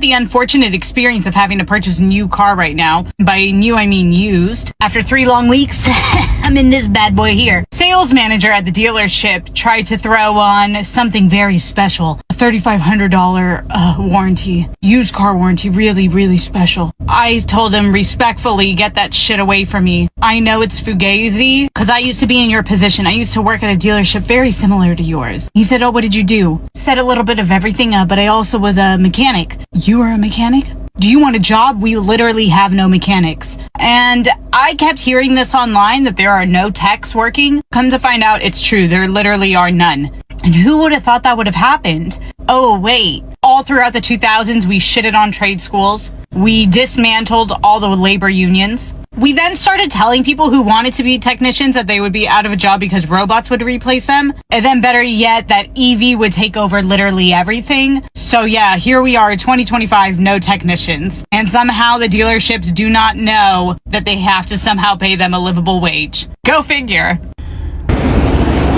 The unfortunate experience of having to purchase a new car right now. By new, I mean used. After 3 long weeks, I'm in this bad boy here. Sales manager at the dealership tried to throw on something very special. A $3,500 warranty. Used car warranty. Really, really special. I told him respectfully, get that shit away from me. I know it's fugazi, because I used to be in your position. I used to work at a dealership very similar to yours. He said, oh, what did you do? Said a little bit of everything, but I also was a mechanic. You are a mechanic? Do you want a job? We literally have no mechanics. And I kept hearing this online that there are no techs working. Come to find out, it's true. There literally are none. And who would have thought that would have happened? Oh, wait. All throughout the 2000s, we shitted on trade schools. We dismantled all the labor unions. We then started telling people who wanted to be technicians that they would be out of a job because robots would replace them. And then better yet, that EV would take over literally everything. So yeah, here we are, 2025, no technicians. And somehow the dealerships do not know that they have to somehow pay them a livable wage. Go figure.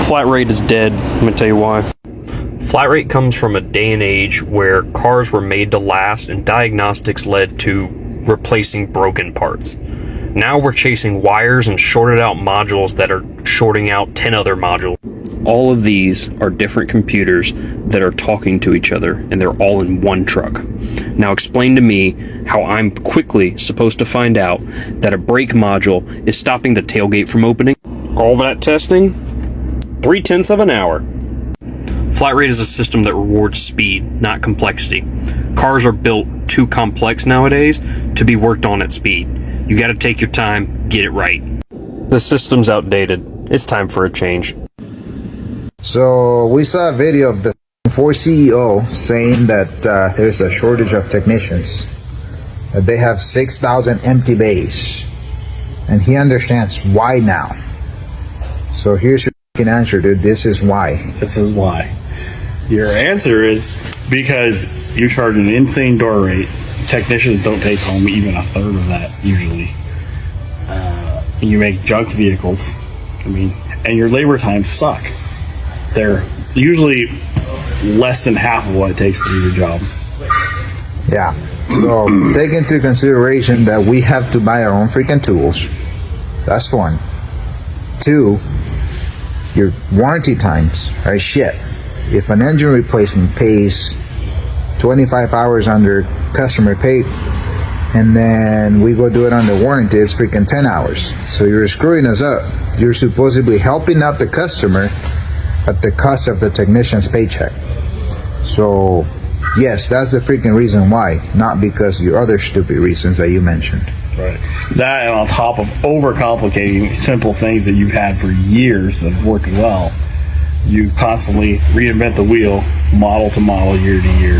Flat rate is dead. I'm gonna tell you why. Flat rate comes from a day and age where cars were made to last and diagnostics led to replacing broken parts. Now we're chasing wires and shorted out modules that are shorting out 10 other modules. All of these are different computers that are talking to each other, and they're all in one truck. Now explain to me how I'm quickly supposed to find out that a brake module is stopping the tailgate from opening. All that testing? 0.3 of an hour. Flat rate is a system that rewards speed, not complexity. Cars are built too complex nowadays to be worked on at speed. You gotta take your time, get it right. The system's outdated. It's time for a change. So we saw a video of the Ford CEO saying that there's a shortage of technicians. That they have 6,000 empty bays. And he understands why now. So here's your answer, dude. This is why. This is why. Your answer is because you charge an insane door rate. Technicians don't take home even a third of that usually. You make junk vehicles. And your labor times suck. They're usually less than half of what it takes to do your job. Yeah. So take into consideration that we have to buy our own freaking tools. That's one. 2, your warranty times are shit. If an engine replacement pays 25 hours under customer pay, and then we go do it under warranty, it's freaking 10 hours. So you're screwing us up. You're supposedly helping out the customer at the cost of the technician's paycheck. So yes, that's the freaking reason why, not because your other stupid reasons that you mentioned. Right. That, and on top of overcomplicating simple things that you've had for years that have worked well, you constantly reinvent the wheel, model to model, year to year,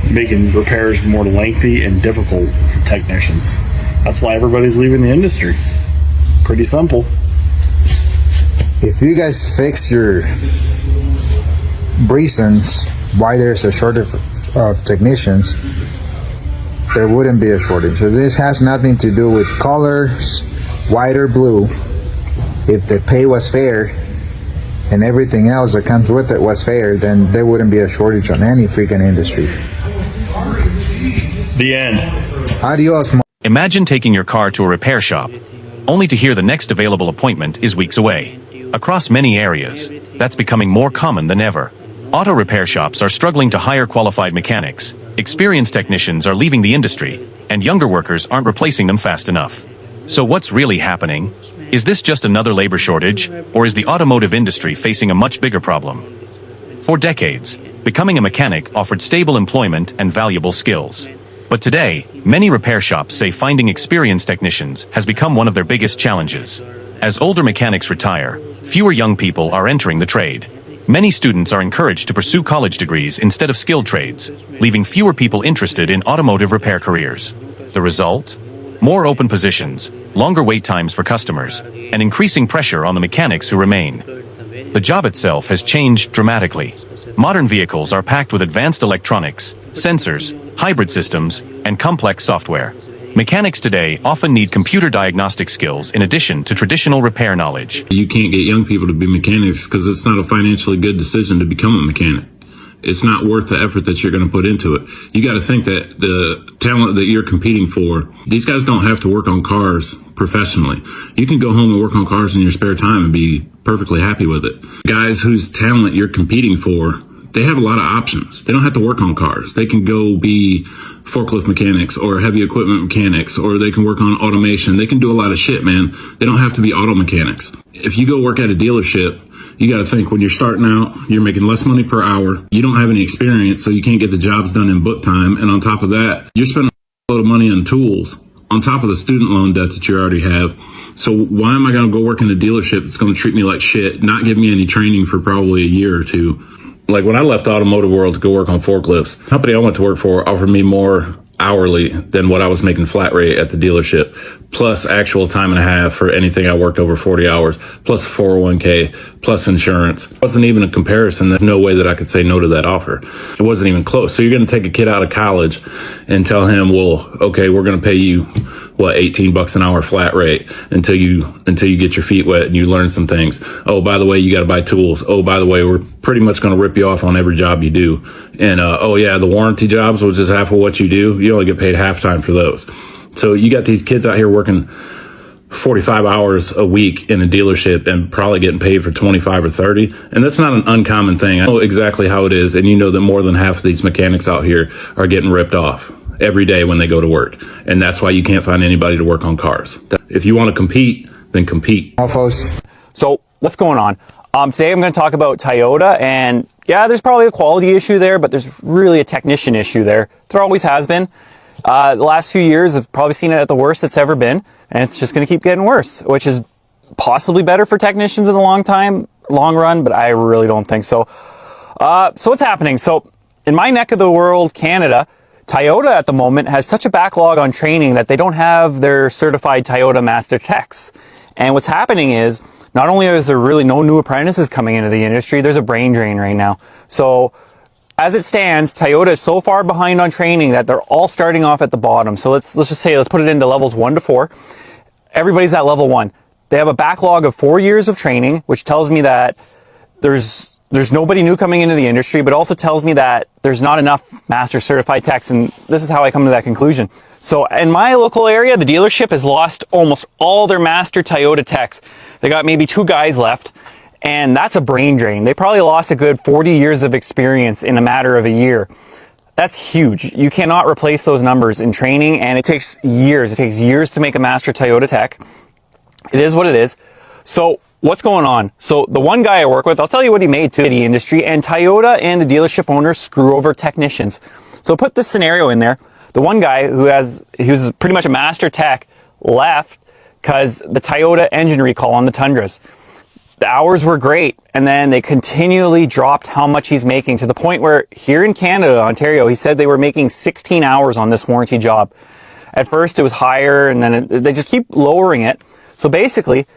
making repairs more lengthy and difficult for technicians. That's why everybody's leaving the industry. Pretty simple. If you guys fix your reasons why there's a shortage of technicians, there wouldn't be a shortage. So this has nothing to do with colors, white or blue. If the pay was fair and everything else that comes with it was fair, then there wouldn't be a shortage on any freaking industry. The end. Adios. Imagine taking your car to a repair shop, only to hear the next available appointment is weeks away. Across many areas, that's becoming more common than ever. Auto repair shops are struggling to hire qualified mechanics, experienced technicians are leaving the industry, and younger workers aren't replacing them fast enough. So what's really happening? Is this just another labor shortage, or is the automotive industry facing a much bigger problem? For decades, becoming a mechanic offered stable employment and valuable skills. But today, many repair shops say finding experienced technicians has become one of their biggest challenges. As older mechanics retire, fewer young people are entering the trade. Many students are encouraged to pursue college degrees instead of skilled trades, leaving fewer people interested in automotive repair careers. The result? More open positions, longer wait times for customers, and increasing pressure on the mechanics who remain. The job itself has changed dramatically. Modern vehicles are packed with advanced electronics, sensors, hybrid systems, and complex software. Mechanics today often need computer diagnostic skills in addition to traditional repair knowledge. You can't get young people to be mechanics because it's not a financially good decision to become a mechanic. it's not worth the effort that you're going to put into it. You got to think that the talent that you're competing for, these guys don't have to work on cars professionally. You can go home and work on cars in your spare time and be perfectly happy with it. Guys whose talent you're competing for, they have a lot of options. They don't have to work on cars. They can go be forklift mechanics or heavy equipment mechanics, or they can work on automation. They can do a lot of shit, man. They don't have to be auto mechanics. If you go work at a dealership, you got to think when you're starting out, you're making less money per hour. You don't have any experience, so you can't get the jobs done in book time. And on top of that, you're spending a lot of money on tools on top of the student loan debt that you already have. So why am I going to go work in a dealership that's going to treat me like shit, not give me any training for probably a year or two? Like when I left the automotive world to go work on forklifts, the company I went to work for offered me more hourly than what I was making flat rate at the dealership, plus actual time and a half for anything I worked over 40 hours, plus 401k, plus insurance. It wasn't even a comparison. There's no way that I could say no to that offer. It wasn't even close. So you're going to take a kid out of college and tell him, well, okay, we're going to pay you, what, $18 an hour flat rate until you get your feet wet and you learn some things. Oh, by the way, you got to buy tools. Oh, by the way, we're pretty much going to rip you off on every job you do. And, oh yeah, the warranty jobs, which is half of what you do, you only get paid half time for those. So you got these kids out here working 45 hours a week in a dealership and probably getting paid for 25 or 30. And that's not an uncommon thing. I know exactly how it is. And you know that more than half of these mechanics out here are getting ripped off every day when they go to work. And that's why you can't find anybody to work on cars. If you want to compete, then compete. So what's going on? Today I'm going to talk about Toyota, and yeah, there's probably a quality issue there, but there's really a technician issue there. There always has been. The last few years have probably seen it at the worst it's ever been, and it's just going to keep getting worse, which is possibly better for technicians in the long run, but I really don't think so. So what's happening? So in my neck of the world, Canada, Toyota at the moment has such a backlog on training that they don't have their certified Toyota master techs. And what's happening is, not only is there really no new apprentices coming into the industry, there's a brain drain right now. So as it stands, Toyota is so far behind on training that they're all starting off at the bottom. So let's put it into levels 1 to 4. Everybody's at level 1. They have a backlog of 4 years of training, which tells me that there's nobody new coming into the industry, but also tells me that there's not enough master certified techs, and this is how I come to that conclusion. So in my local area, the dealership has lost almost all their master Toyota techs. They got maybe 2 guys left, and that's a brain drain. They probably lost a good 40 years of experience in a matter of a year. That's huge. You cannot replace those numbers in training, and it takes years. It takes years to make a master Toyota tech. It is what it is. So what's going on? So the one guy I work with, I'll tell you what he made to the industry, and Toyota and the dealership owners screw over technicians. So put this scenario in there. The one guy he was pretty much a master tech, left because the Toyota engine recall on the Tundras. The hours were great, and then they continually dropped how much he's making, to the point where here in Canada, Ontario, he said they were making 16 hours on this warranty job. At first it was higher, and then they just keep lowering it. So basically,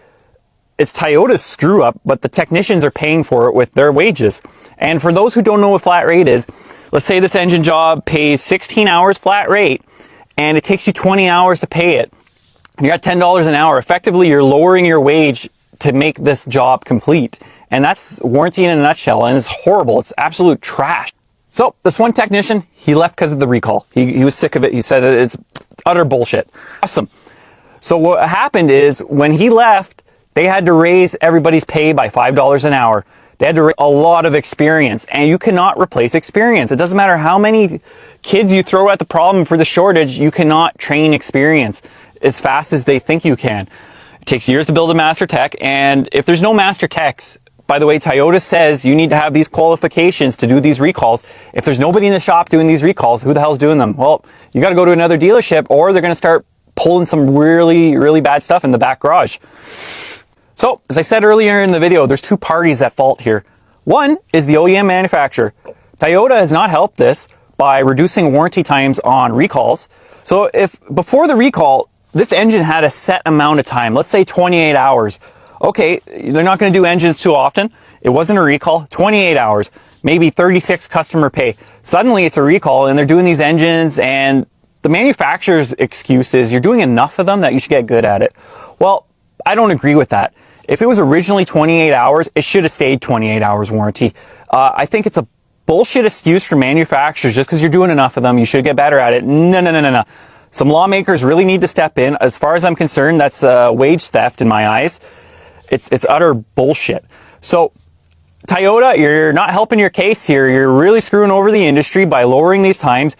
it's Toyota's screw up, but the technicians are paying for it with their wages. And for those who don't know what flat rate is, let's say this engine job pays 16 hours flat rate, and it takes you 20 hours to pay it. You're at $10 an hour. Effectively, you're lowering your wage to make this job complete. And that's warranty in a nutshell, and it's horrible. It's absolute trash. So this one technician, he left because of the recall. He was sick of it. He said it's utter bullshit. Awesome. So what happened is, when he left, they had to raise everybody's pay by $5 an hour. They had to raise a lot of experience, and you cannot replace experience. It doesn't matter how many kids you throw at the problem for the shortage, you cannot train experience as fast as they think you can. It takes years to build a master tech, and if there's no master techs, by the way, Toyota says you need to have these qualifications to do these recalls. If there's nobody in the shop doing these recalls, who the hell's doing them? Well, you got to go to another dealership, or they're going to start pulling some really, really bad stuff in the back garage. So, as I said earlier in the video, there's 2 parties at fault here. One is the OEM manufacturer. Toyota has not helped this by reducing warranty times on recalls. So if before the recall, this engine had a set amount of time, let's say 28 hours. Okay, they're not going to do engines too often. It wasn't a recall, 28 hours, maybe 36 customer pay. Suddenly it's a recall, and they're doing these engines, and the manufacturer's excuse is you're doing enough of them that you should get good at it. Well, I don't agree with that. If it was originally 28 hours, it should have stayed 28 hours warranty. I think it's a bullshit excuse from manufacturers just because you're doing enough of them, you should get better at it. No. Some lawmakers really need to step in. As far as I'm concerned, that's wage theft in my eyes. It's utter bullshit. So Toyota, you're not helping your case here. You're really screwing over the industry by lowering these times.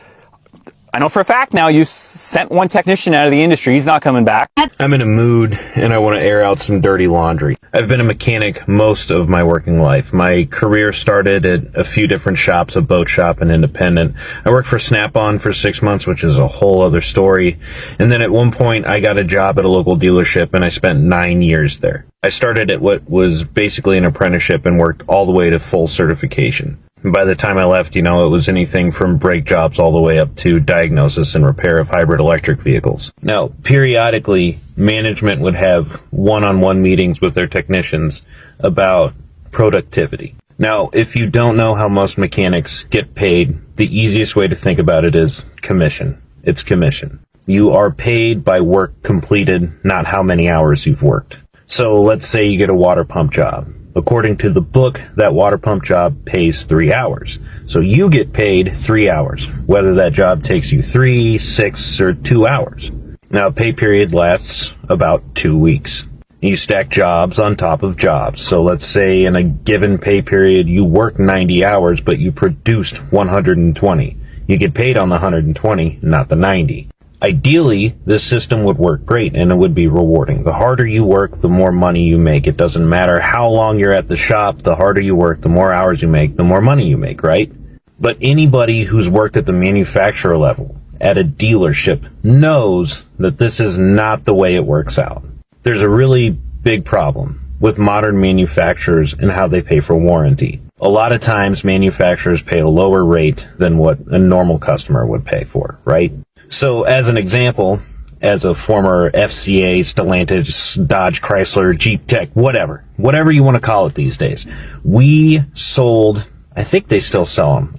I know for a fact now you sent one technician out of the industry. He's not coming back. I'm in a mood and I want to air out some dirty laundry. I've been a mechanic most of my working life. My career started at a few different shops, a boat shop and independent. I worked for Snap-on for 6 months, which is a whole other story. And then at one point I got a job at a local dealership and I spent 9 years there. I started at what was basically an apprenticeship and worked all the way to full certification. And by the time I left, it was anything from brake jobs all the way up to diagnosis and repair of hybrid electric vehicles. Now, periodically, management would have one-on-one meetings with their technicians about productivity. Now, if you don't know how most mechanics get paid, the easiest way to think about it is commission. It's commission. You are paid by work completed, not how many hours you've worked. So let's say you get a water pump job. According to the book, that water pump job pays 3 hours. So you get paid 3 hours, whether that job takes you 3, 6, or 2 hours. Now, a pay period lasts about 2 weeks. You stack jobs on top of jobs. So let's say in a given pay period, you work 90 hours, but you produced 120. You get paid on the 120, not the 90. Ideally, this system would work great and it would be rewarding. The harder you work, the more money you make. It doesn't matter how long you're at the shop, the harder you work, the more hours you make, the more money you make, right? But anybody who's worked at the manufacturer level, at a dealership, knows that this is not the way it works out. There's a really big problem with modern manufacturers and how they pay for warranty. A lot of times, manufacturers pay a lower rate than what a normal customer would pay for, right? So as an example, as a former FCA, Stellantis, Dodge, Chrysler, Jeep Tech, whatever you want to call it these days, we sold, I think they still sell them.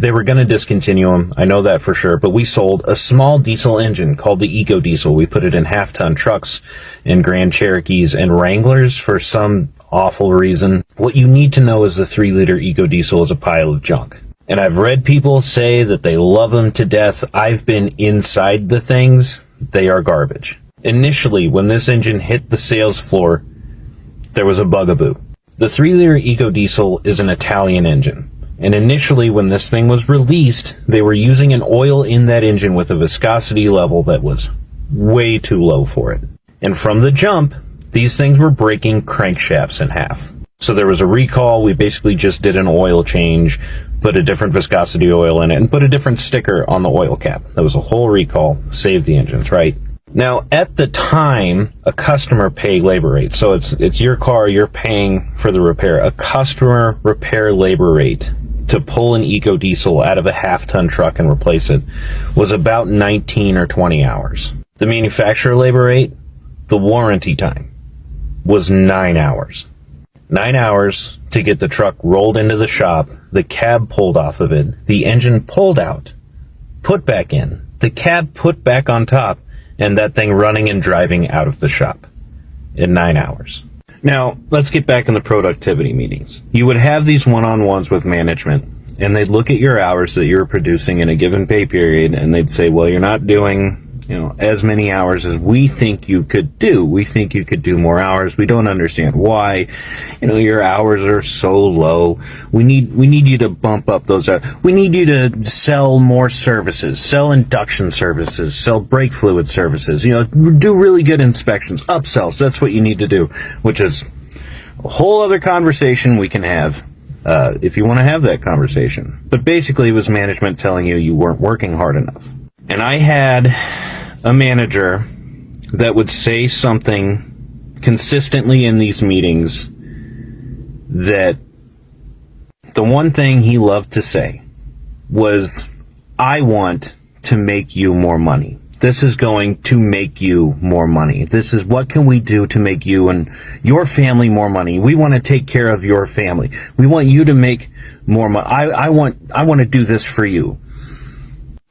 They were going to discontinue them. I know that for sure, but we sold a small diesel engine called the Eco Diesel. We put it in half-ton trucks and Grand Cherokees and Wranglers for some awful reason. What you need to know is the 3-liter Eco Diesel is a pile of junk. And I've read people say that they love them to death. I've been inside the things. They are garbage. Initially, when this engine hit the sales floor, there was a bugaboo. The 3-liter Eco Diesel is an Italian engine. And initially, when this thing was released, they were using an oil in that engine with a viscosity level that was way too low for it. And from the jump, these things were breaking crankshafts in half. So there was a recall. We basically just did an oil change, put a different viscosity oil in it, and put a different sticker on the oil cap. That was a whole recall, saved the engines, right? Now, at the time, a customer pay labor rate. So it's your car, you're paying for the repair. A customer repair labor rate to pull an Eco Diesel out of a half-ton truck and replace it was about 19 or 20 hours. The manufacturer labor rate, the warranty time, was 9 hours. 9 hours to get the truck rolled into the shop, the cab pulled off of it, the engine pulled out, put back in, the cab put back on top, and that thing running and driving out of the shop in 9 hours. Now, let's get back in the productivity meetings. You would have these one-on-ones with management, and they'd look at your hours that you're producing in a given pay period, and they'd say, well, you're not doing as many hours as we think you could do. We think you could do more hours. We don't understand why. Your hours are so low. We need you to bump up those hours. We need you to sell more services, sell induction services, sell brake fluid services, do really good inspections, upsells. That's what you need to do, which is a whole other conversation we can have. If you want to have that conversation. But basically it was management telling you weren't working hard enough. And I had a manager that would say something consistently in these meetings that the one thing he loved to say was, I want to make you more money. This is going to make you more money. This is what can we do to make you and your family more money. We want to take care of your family. We want you to make more money. I want to do this for you.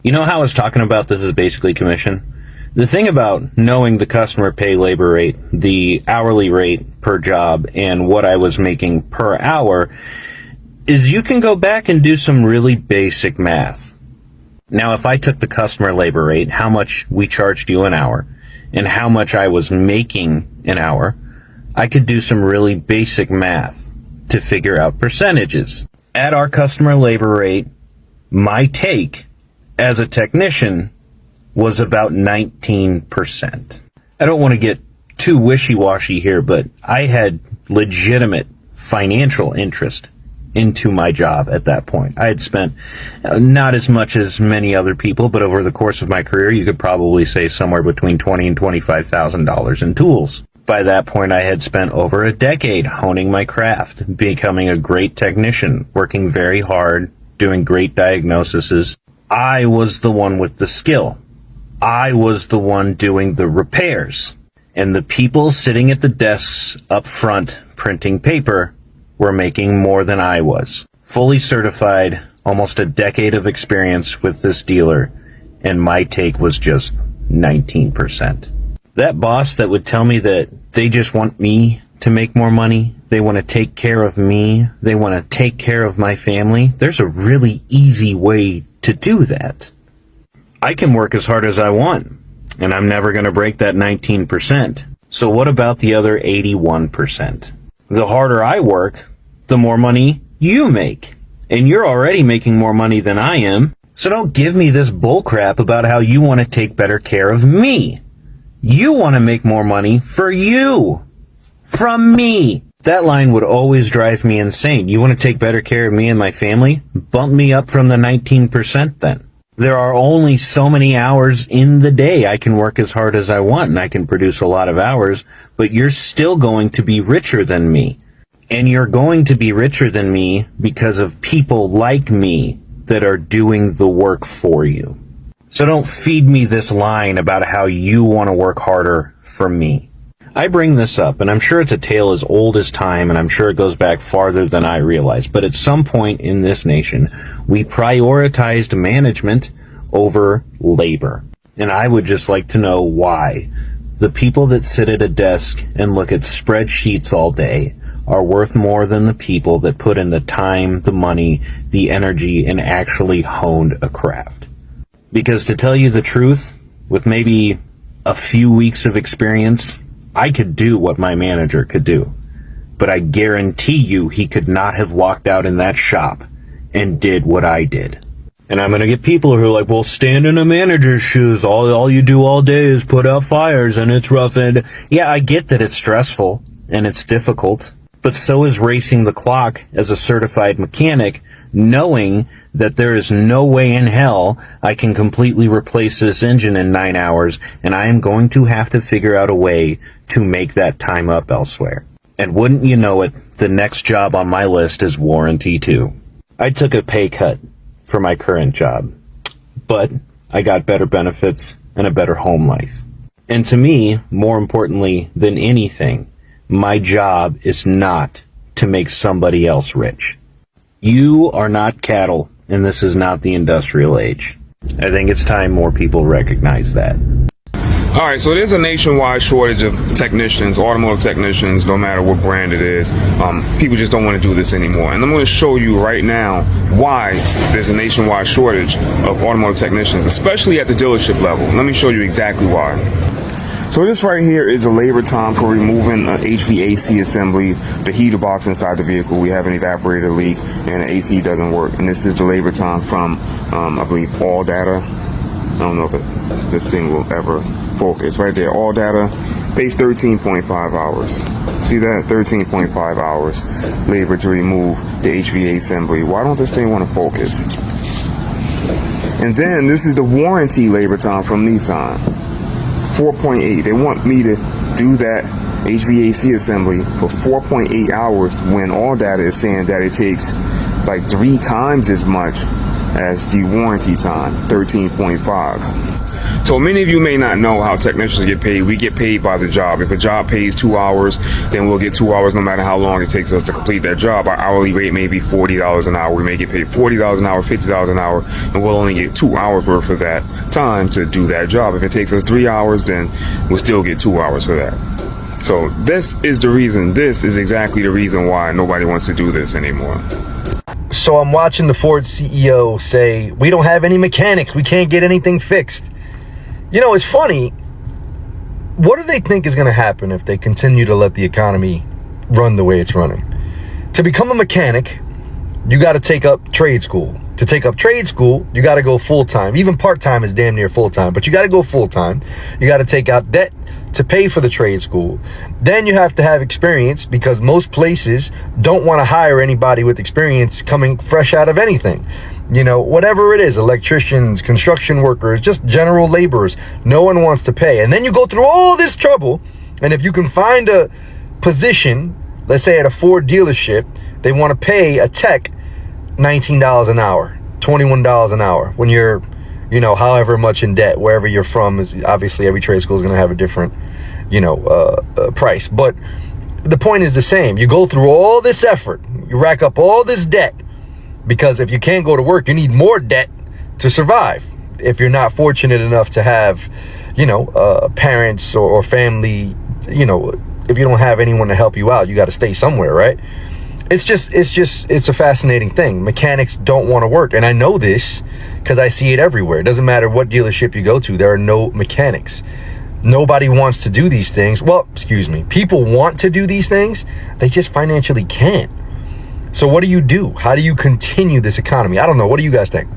You know how I was talking about this is basically commission? The thing about knowing the customer pay labor rate, the hourly rate per job, and what I was making per hour, is you can go back and do some really basic math. Now, if I took the customer labor rate, how much we charged you an hour, and how much I was making an hour, I could do some really basic math to figure out percentages. At our customer labor rate, my take as a technician was about 19%. I don't want to get too wishy-washy here, but I had legitimate financial interest into my job at that point. I had spent not as much as many other people, but over the course of my career, you could probably say somewhere between $20,000 and $25,000 in tools. By that point, I had spent over a decade honing my craft, becoming a great technician, working very hard, doing great diagnoses. I was the one with the skill. I was the one doing the repairs. And the people sitting at the desks up front printing paper were making more than I was. Fully certified, almost a decade of experience with this dealer, and my take was just 19%. That boss that would tell me that they just want me to make more money, they want to take care of me, they want to take care of my family, there's a really easy way to do that. I can work as hard as I want, and I'm never going to break that 19%. So what about the other 81%? The harder I work, the more money you make. And you're already making more money than I am, so don't give me this bullcrap about how you want to take better care of me. You want to make more money for you. From me. That line would always drive me insane. You want to take better care of me and my family? Bump me up from the 19% then. There are only so many hours in the day. I can work as hard as I want and I can produce a lot of hours, but you're still going to be richer than me. And you're going to be richer than me because of people like me that are doing the work for you. So don't feed me this line about how you want to work harder for me. I bring this up, and I'm sure it's a tale as old as time, and I'm sure it goes back farther than I realize, but at some point in this nation, we prioritized management over labor. And I would just like to know why. The people that sit at a desk and look at spreadsheets all day are worth more than the people that put in the time, the money, the energy, and actually honed a craft. Because to tell you the truth, with maybe a few weeks of experience, I could do what my manager could do, but I guarantee you he could not have walked out in that shop and did what I did. And I'm going to get people who are like, well, stand in a manager's shoes. All you do all day is put out fires and it's rough. And yeah, I get that it's stressful and it's difficult, but so is racing the clock as a certified mechanic, knowing that there is no way in hell I can completely replace this engine in 9 hours, and I am going to have to figure out a way to make that time up elsewhere. And wouldn't you know it, the next job on my list is warranty too. I took a pay cut for my current job, but I got better benefits and a better home life. And to me, more importantly than anything, my job is not to make somebody else rich. You are not cattle, and this is not the industrial age. I think it's time more people recognize that. All right, so there's a nationwide shortage of technicians, automotive technicians, no matter what brand it is. People just don't want to do this anymore. And I'm going to show you right now why there's a nationwide shortage of automotive technicians, especially at the dealership level. Let me show you exactly why. So this right here is the labor time for removing an HVAC assembly, the heater box inside the vehicle. We have an evaporator leak and the AC doesn't work. And this is the labor time from, I believe, All Data. I don't know if this thing will ever focus. Right there, All Data, pays 13.5 hours. See that? 13.5 hours labor to remove the HVAC assembly. Why don't this thing want to focus? And then this is the warranty labor time from Nissan. 4.8. They want me to do that HVAC assembly for 4.8 hours when All Data is saying that it takes like 3 times as much as the warranty time, 13.5. So many of you may not know how technicians get paid. We get paid by the job. If a job pays 2 hours, then we'll get 2 hours no matter how long it takes us to complete that job. Our hourly rate may be $40 an hour. We may get paid $40 an hour, $50 an hour, and we'll only get 2 hours worth of that time to do that job. If it takes us 3 hours, then we'll still get 2 hours for that. So this is the reason, this is exactly the reason why nobody wants to do this anymore. So I'm watching the Ford CEO say, we don't have any mechanics. We can't get anything fixed. You know, it's funny. What do they think is going to happen if they continue to let the economy run the way it's running? To become a mechanic, you got to take up trade school. To take up trade school, you got to go full-time. Even part-time is damn near full-time, but you got to go full-time. You got to take out debt to pay for the trade school. Then you have to have experience, because most places don't want to hire anybody with experience coming fresh out of anything. You know, whatever it is, electricians, construction workers, just general laborers, no one wants to pay. And then you go through all this trouble, and if you can find a position, let's say at a Ford dealership, they want to pay a tech $19 an hour, $21 an hour when you're, you know, however much in debt. Wherever you're from is obviously, every trade school is going to have a different, you know, price. But the point is the same. You go through all this effort, you rack up all this debt, because if you can't go to work, you need more debt to survive. If you're not fortunate enough to have, you know, parents or family, you know, if you don't have anyone to help you out, you got to stay somewhere, right? It's a fascinating thing. Mechanics don't want to work. And I know this because I see it everywhere. It doesn't matter what dealership you go to, there are no mechanics. Nobody wants to do these things. Well, excuse me. People want to do these things. They just financially can't. So what do you do? How do you continue this economy? I don't know. What do you guys think?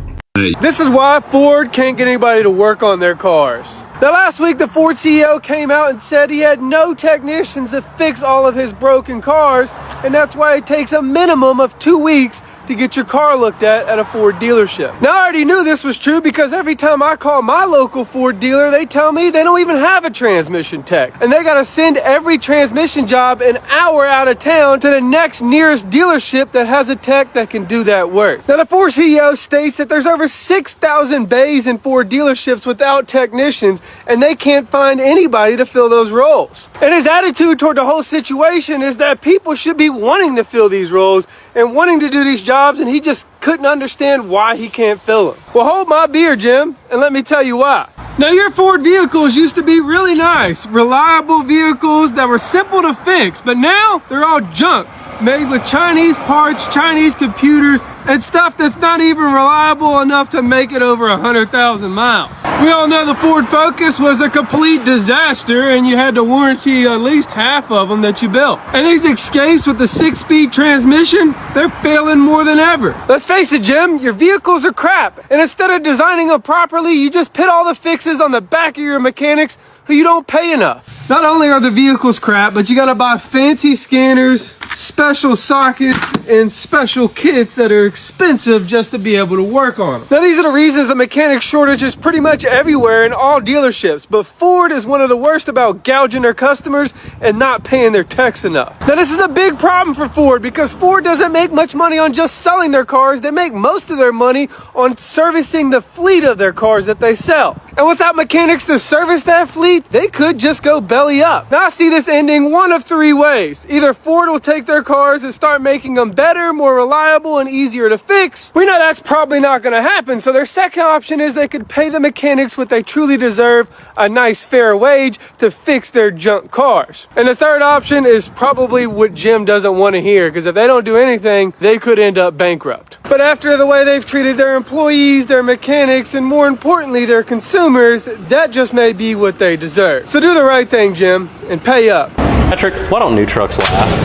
This is why Ford can't get anybody to work on their cars. Now, last week, the Ford CEO came out and said he had no technicians to fix all of his broken cars, and that's why it takes a minimum of 2 weeks to get your car looked at a Ford dealership. Now, I already knew this was true because every time I call my local Ford dealer, they tell me they don't even have a transmission tech, and they gotta send every transmission job an hour out of town to the next nearest dealership that has a tech that can do that work. Now, the Ford CEO states that there's over 6,000 bays in Ford dealerships without technicians, and they can't find anybody to fill those roles. And his attitude toward the whole situation is that people should be wanting to fill these roles and wanting to do these jobs, and he just couldn't understand why he can't fill them. Well, hold my beer, Jim, and let me tell you why. Now, your Ford vehicles used to be really nice, reliable vehicles that were simple to fix, but now they're all junk, made with Chinese parts, Chinese computers, and stuff that's not even reliable enough to make it over 100,000 miles. We all know the Ford Focus was a complete disaster, and you had to warranty at least half of them that you built. And these Escapes with the 6-speed transmission, they're failing more than ever. Let's face it, Jim, your vehicles are crap, and instead of designing them properly, you just put all the fixes on the back of your mechanics who you don't pay enough. Not only are the vehicles crap, but you gotta buy fancy scanners, special sockets, and special kits that are expensive just to be able to work on them. Now, these are the reasons the mechanic shortage is pretty much everywhere in all dealerships, but Ford is one of the worst about gouging their customers and not paying their techs enough. Now, this is a big problem for Ford because Ford doesn't make much money on just selling their cars. They make most of their money on servicing the fleet of their cars that they sell. And without mechanics to service that fleet, they could just go belly up. Now, I see this ending one of 3 ways. Either Ford will take their cars and start making them better, more reliable, and easier to fix. We know that's probably not going to happen, so their second option is they could pay the mechanics what they truly deserve, a nice fair wage, to fix their junk cars. And the third option is probably what Jim doesn't want to hear, because if they don't do anything, they could end up bankrupt. But after the way they've treated their employees, their mechanics, and more importantly, their consumers, that just may be what they deserve. So do the right thing, Jim, and pay up. Patrick, why don't new trucks last?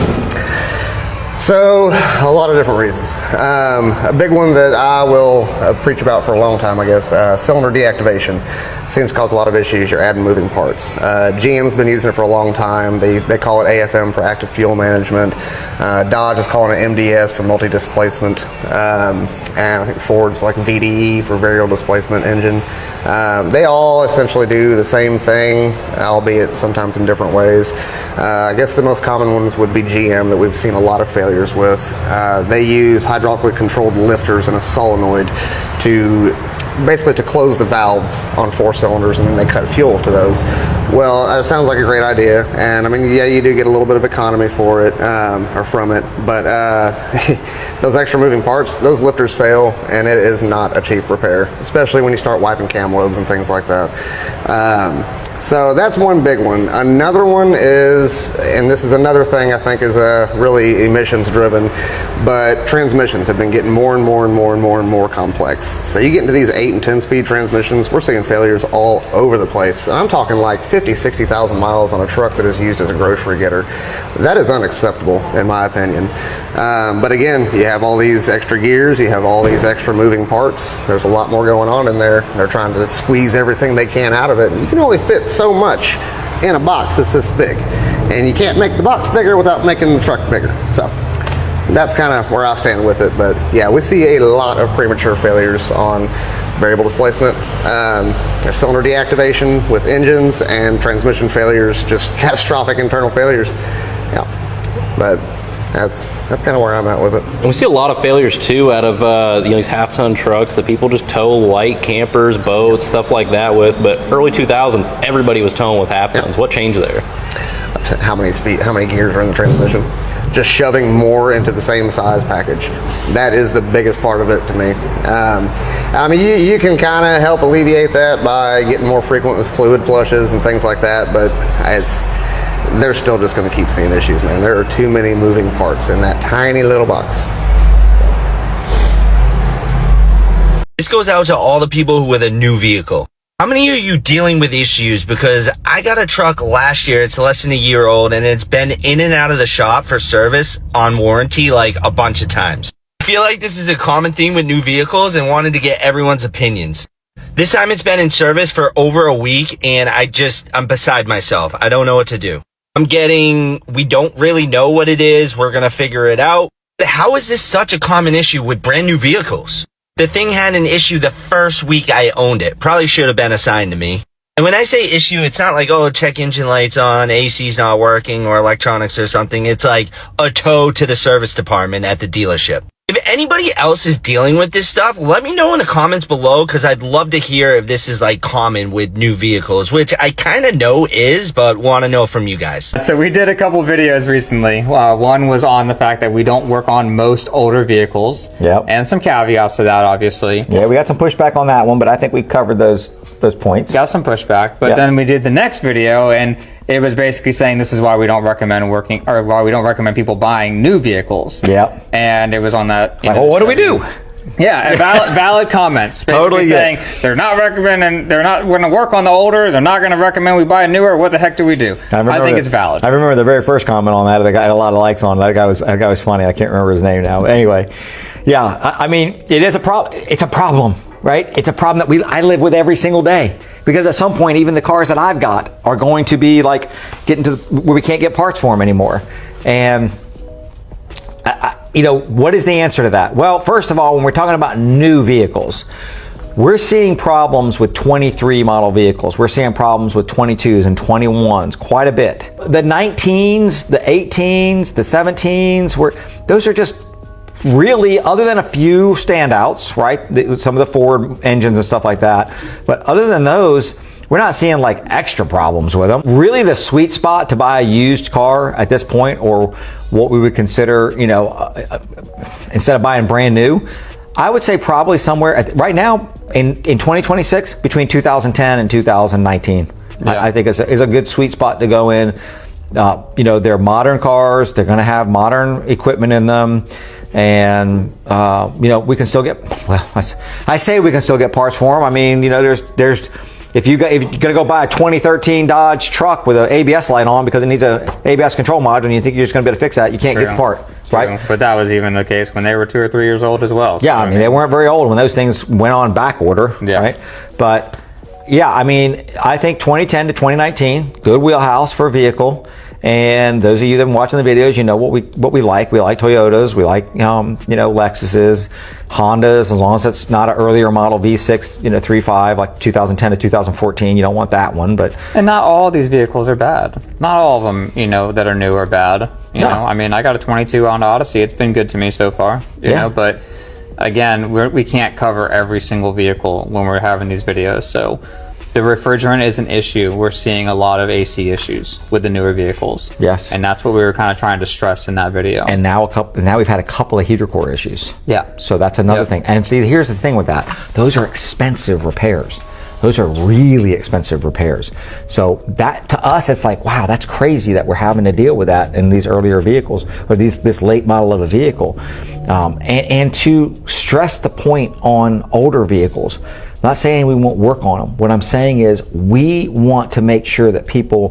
So, a lot of different reasons. A big one that I will preach about for a long time, I guess, cylinder deactivation. Seems to cause a lot of issues. You're adding moving parts. GM's been using it for a long time. They call it AFM for active fuel management. Dodge is calling it MDS for multi-displacement. And I think Ford's like VDE for variable displacement engine. They all essentially do the same thing, albeit sometimes in different ways. I guess the most common ones would be GM that we've seen a lot of failures with. They use hydraulically controlled lifters and a solenoid to basically to close the valves on 4 cylinders, and then they cut fuel to those. Well, it sounds like a great idea, and I mean, yeah, you do get a little bit of economy for it, or from it, but those extra moving parts, those lifters fail, and it is not a cheap repair, especially when you start wiping cam loads and things like that. So that's one big one. Another one is, and this is another thing I think is really emissions driven, but transmissions have been getting more and more complex. So you get into these 8 and 10 speed transmissions, we're seeing failures all over the place. And I'm talking like 50, 60,000 miles on a truck that is used as a grocery getter. That is unacceptable in my opinion. But again, you have all these extra gears, you have all these extra moving parts. There's a lot more going on in there. They're trying to squeeze everything they can out of it. You can only fit so much in a box that's this big. And you can't make the box bigger without making the truck bigger. So that's kind of where I stand with it. But yeah, we see a lot of premature failures on variable displacement. There's cylinder deactivation with engines and transmission failures, just catastrophic internal failures. Yeah, but that's kind of where I'm at with it. And we see a lot of failures too out of these half-ton trucks that people just tow light campers, boats, stuff like that with. But early 2000s, everybody was towing with half-tons. What changed there? How many gears are in the transmission? Just shoving more into the same size package. That is the biggest part of it to me. I mean, you can kind of help alleviate that by getting more frequent with fluid flushes and things like that, but they're still just going to keep seeing issues, man. There are too many moving parts in that tiny little box. This goes out to all the people with a new vehicle. How many of you dealing with issues? Because I got a truck last year, it's less than a year old, and it's been in and out of the shop for service on warranty like a bunch of times. I feel like this is a common theme with new vehicles and wanted to get everyone's opinions. This time it's been in service for over a week and I'm beside myself. I don't know what to do. We don't really know what it is. We're going to figure it out. But how is this such a common issue with brand new vehicles? The thing had an issue the first week I owned it. Probably should have been assigned to me. And when I say issue, it's not like, oh, check engine lights on, AC's not working, or electronics or something. It's like a tow to the service department at the dealership. If anybody else is dealing with this stuff, let me know in the comments below, because I'd love to hear if this is like common with new vehicles, which I kind of know is, but want to know from you guys. So we did a couple videos recently. One was on the fact that we don't work on most older vehicles. Yep. And some caveats to that, obviously. Yeah, we got some pushback on that one, but I think we covered those points. Got some pushback, but then we did the next video, and it was basically saying this is why we don't recommend why we don't recommend people buying new vehicles. Yep. And it was on that. Well, what do we do? Yeah, valid comments. Totally saying they're not recommending, they're not going to work on the older, they're not going to recommend we buy a newer. What the heck do we do? I think it's valid. I remember the very first comment on that. The guy had a lot of likes on it. That guy was funny. I can't remember his name now. Anyway, yeah, I mean, it is a problem. It's a problem, right? It's a problem that I live with every single day. Because at some point, even the cars that I've got are going to be like getting to where we can't get parts for them anymore. And what is the answer to that? Well, first of all, when we're talking about new vehicles, we're seeing problems with 23 model vehicles. We're seeing problems with 22s and 21s quite a bit. The 19s, the 18s, the 17s, those are just really, other than a few standouts, right? Some of the Ford engines and stuff like that. But other than those, we're not seeing like extra problems with them. Really the sweet spot to buy a used car at this point, or what we would consider, instead of buying brand new, I would say probably somewhere right now in 2026, between 2010 and 2019. Yeah. I think is a good sweet spot to go in. They're modern cars. They're going to have modern equipment in them. And we can still get, I say we can still get parts for them. I mean, there's if you're gonna go buy a 2013 Dodge truck with an ABS light on because it needs an ABS control module, and you think you're just gonna be able to fix that, you can't get the part, right? But that was even the case when they were 2 or 3 years old as well. Yeah, I mean, they weren't very old when those things went on back order, right? But yeah, I mean, I think 2010 to 2019, good wheelhouse for a vehicle. And those of you that have been watching the videos, you know what we like. We like Toyotas. We like Lexuses, Hondas. As long as it's not an earlier model V6, 3.5 like 2010 to 2014. You don't want that one. And not all of these vehicles are bad. Not all of them, that are new are bad. You know, I mean, I got a 22 Honda Odyssey. It's been good to me so far. You know, but again, we can't cover every single vehicle when we're having these videos. So the refrigerant is an issue. We're seeing a lot of AC issues with the newer vehicles. Yes. And that's what we were kind of trying to stress in that video. And now we've had a couple of heater core issues. Yeah. So that's another thing. And see, here's the thing with that. Those are expensive repairs. Those are really expensive repairs. So that, to us, it's like, wow, that's crazy that we're having to deal with that in these earlier vehicles, or this late model of a vehicle. And to stress the point on older vehicles, I'm not saying we won't work on them. What I'm saying is we want to make sure that people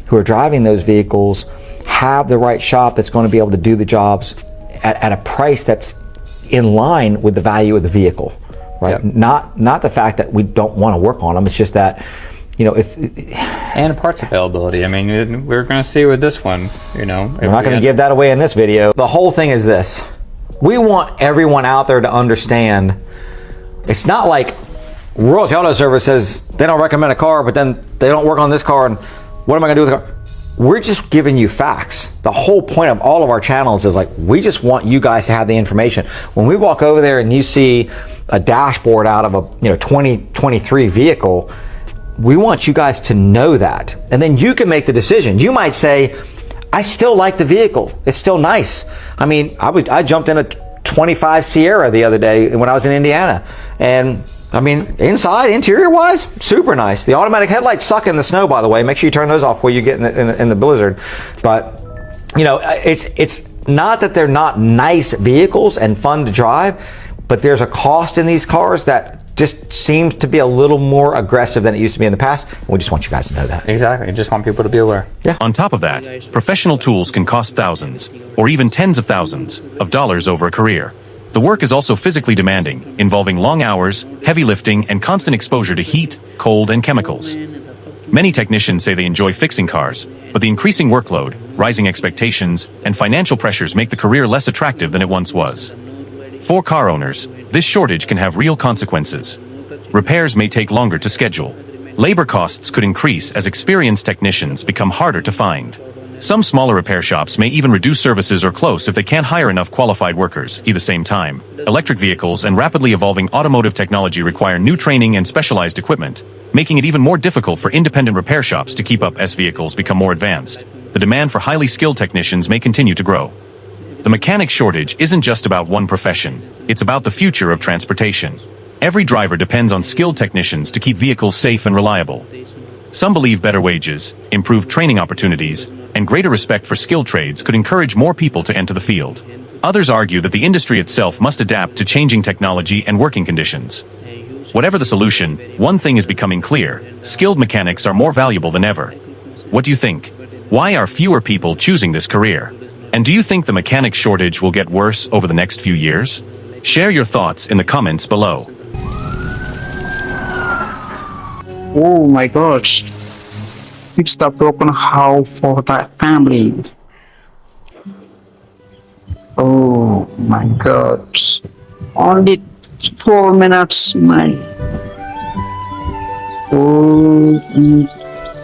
who are driving those vehicles have the right shop that's going to be able to do the jobs at a price that's in line with the value of the vehicle, right? Yep. Not the fact that we don't want to work on them. It's just that, you know, and parts availability. I mean, we're going to see with this one, you know. We're not going to give that away in this video. The whole thing is this. We want everyone out there to understand it's not like Royalty Auto Service says they don't recommend a car, but then they don't work on this car, and what am I going to do with the car? We're just giving you facts. The whole point of all of our channels is like, we just want you guys to have the information. When we walk over there and you see a dashboard out of a 2023 vehicle, we want you guys to know that. And then you can make the decision. You might say, I still like the vehicle. It's still nice. I mean, I jumped in a 25 Sierra the other day when I was in Indiana. And I mean, inside, interior-wise, super nice. The automatic headlights suck in the snow, by the way. Make sure you turn those off before you get in the blizzard. But, you know, it's not that they're not nice vehicles and fun to drive, but there's a cost in these cars that just seems to be a little more aggressive than it used to be in the past. We just want you guys to know that. Exactly. I just want people to be aware. Yeah. On top of that, professional tools can cost thousands, or even tens of thousands, of dollars over a career. The work is also physically demanding, involving long hours, heavy lifting, and constant exposure to heat, cold, and chemicals. Many technicians say they enjoy fixing cars, but the increasing workload, rising expectations, and financial pressures make the career less attractive than it once was. For car owners, this shortage can have real consequences. Repairs may take longer to schedule. Labor costs could increase as experienced technicians become harder to find. Some smaller repair shops may even reduce services or close if they can't hire enough qualified workers at the same time. Electric vehicles and rapidly evolving automotive technology require new training and specialized equipment, making it even more difficult for independent repair shops to keep up as vehicles become more advanced. The demand for highly skilled technicians may continue to grow. The mechanic shortage isn't just about one profession, it's about the future of transportation. Every driver depends on skilled technicians to keep vehicles safe and reliable. Some believe better wages, improved training opportunities, and greater respect for skilled trades could encourage more people to enter the field. Others argue that the industry itself must adapt to changing technology and working conditions. Whatever the solution, one thing is becoming clear: skilled mechanics are more valuable than ever. What do you think? Why are fewer people choosing this career? And do you think the mechanic shortage will get worse over the next few years? Share your thoughts in the comments below. Oh my gosh, it's the broken house for that family. Oh my god, only 4 minutes, my.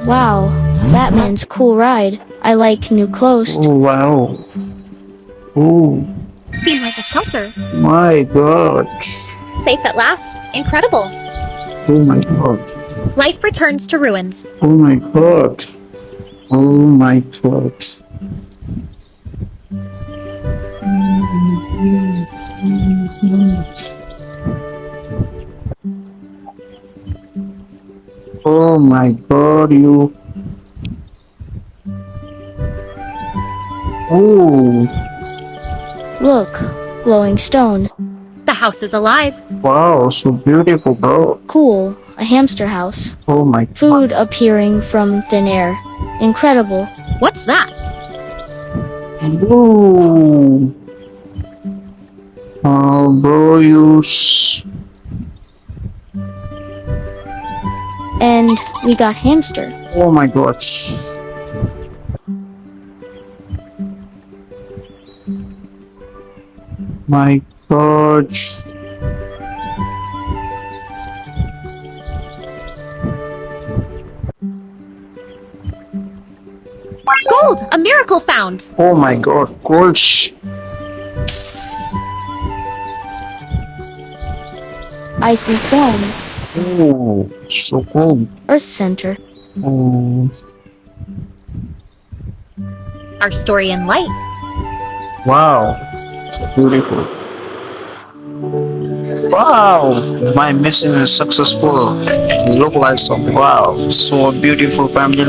Wow, Batman's cool ride. I like new clothes. Oh wow. Oh Seemed like a shelter. my god. Safe at last. Incredible. Oh my god. Life returns to ruins. Oh my god. Oh my god. Oh my god, you. Oh, Look, glowing stone. The house is alive. wow, so beautiful, bro. Cool, a hamster house. Oh my Food appearing from thin air. Incredible. What's that? Ooh. Bro, you. And we got hamster. Oh my gosh. My god. Gold! A miracle found! Oh my god, gosh. Icy foam. Oh, so cool. Earth center. Oh, Our story in light. wow. So beautiful. Wow, my mission is successful. Look like something. Wow, so beautiful family.